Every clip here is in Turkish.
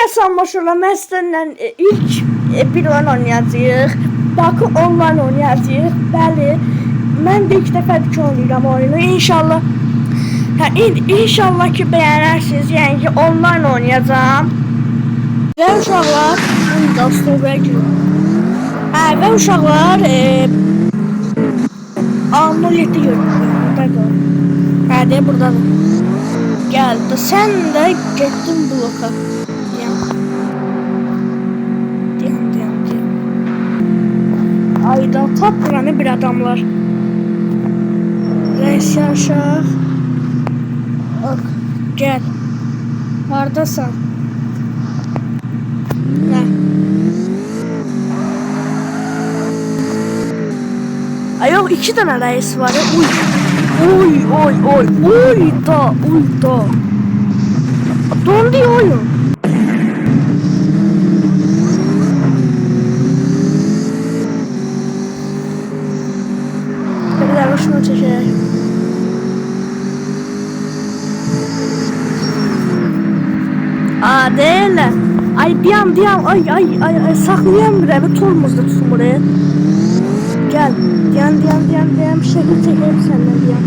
Yasan başına məsələn ilk bir oyun oynayacağıq. Bakı online oynayacağıq. Bəli. Mən də ilk dəfədir ki oynayıram oyunu. İnşallah İnşallah ki beğenirsiniz. Yəni ki online oynayacağım. Və uşaqlar və uşaqlar A07 görünür. Hadi buradadır. Geldi. Sen de gittin bloka. Diyan. Ayda tap buranı bir adamlar. Reis yaşaq. Gel. Hardasan? Ne? Ay yok, 2 tane reis var ya. Uy da. Dondu oyun. Bir şunu çekeyim. Değil. Ay diyan. Ay saklayayım bir evi tormozda tutun buraya. Gel. Diyan. Bir şekil çekeyim senden diyan.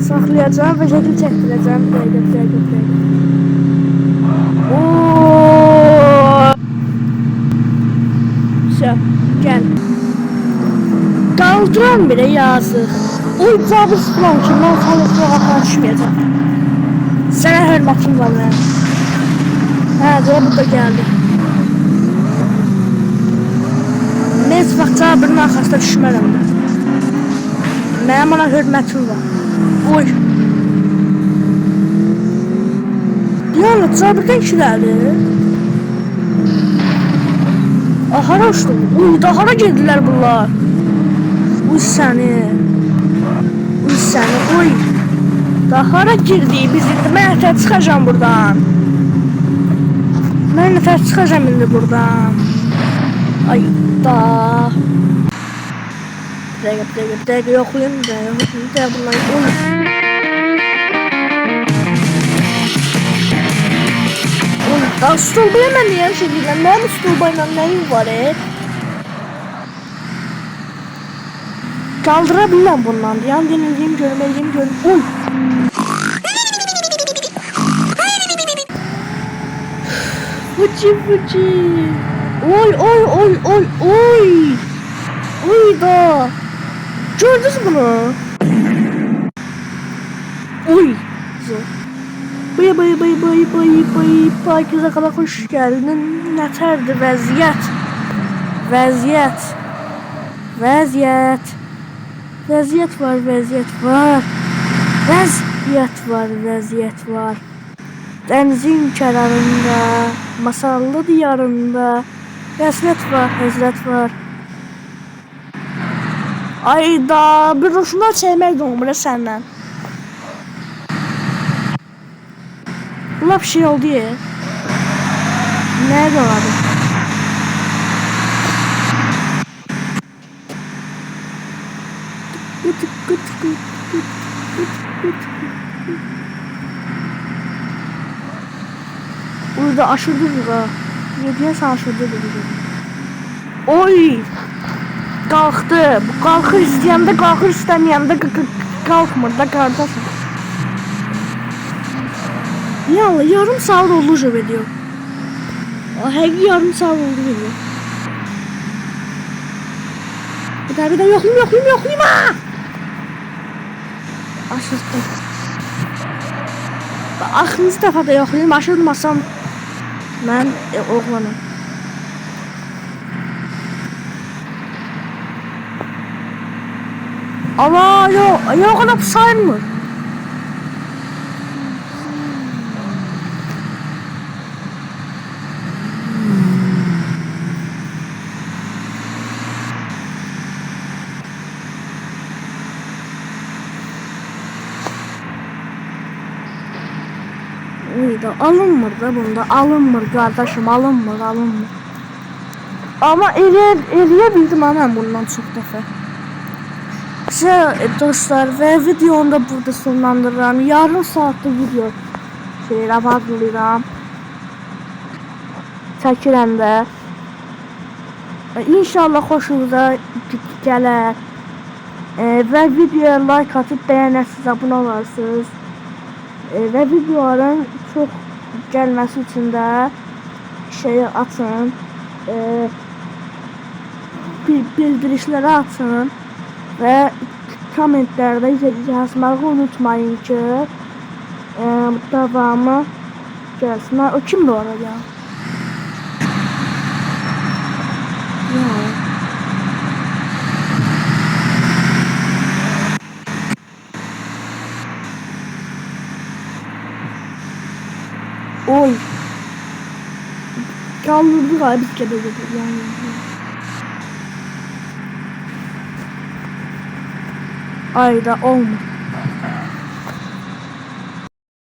Saklayacağım ve şekil çektireceğim. Bir dakika. Gel. Kaldıran bile yazık. Uy cabı sıkılan ki ben sana düşmeyeceğim. Sana hürmetim var benim. Bu da geldi. Neyse bak cabırın arkasında düşmərəm ben. Benim ona hürmetim var. Uy. Yani cabırdan kişilerdi. Ahara uçtum. Uy dahara girdiler bunlar. Uy seni. Uy. Dahara girdi biz indi. Ben nətər çıxacağım buradan. indi buradan. Ay da. Bir dakika yoxlayayım da. Bunlar. Uy. Stulbayla mən niyə şey deyirəm? Mənim stulbayla nəyim var Kaldırabilirim bundan. Yan denildiğim görmeliyim. Uy. Fıçı. Uy da. Gördünüz bunu? Uy. Bıy. Pakize kadar hoş geldin. Neterdi vəziyyət. Vəziyyət var. Denizin kenarında, masallı diyarında, həzrət var. Ayda, bir hoşuna çəkmək doğumura səndən. Lap şey oldu ya. Nerede vardı? Burada aşırdı ha. Yediye aşırdı dedi. Oy! Kalktı. Bu kalkır isteyende kalkır istemeyende kalkmır da kardeşim. Ya yarım saat oldu video. Həqiqi yarım saat oldu video. Bir daha yoxlayayım ha! Aşırdım. Axırıncı dəfə də yoxlayayım, aşırmasam mən oğlanım. Ama yok ona saymır. Alınmır da bunda, alınmır kardeşim, alınmır. Ama eleyebildim anam bundan çok defa. Dostlar ve videonu da burada sonlandırıram. Yarım saatlik video şeylər hazırlayıram. Çəkirəm də. İnşallah xoşunuza gələr. Və videoya like atıb bəyənərsiniz, abunə olarsınız. Və videoların çox gəlməsi üçün də şeyi açın. Bildirişləri açın və kommentlərdə yazmağı unutmayın ki davamı gəlsin. O kimdir orada ya? Oy. Kaldırdık abi biz gedəcək yani. Ayda olmuş.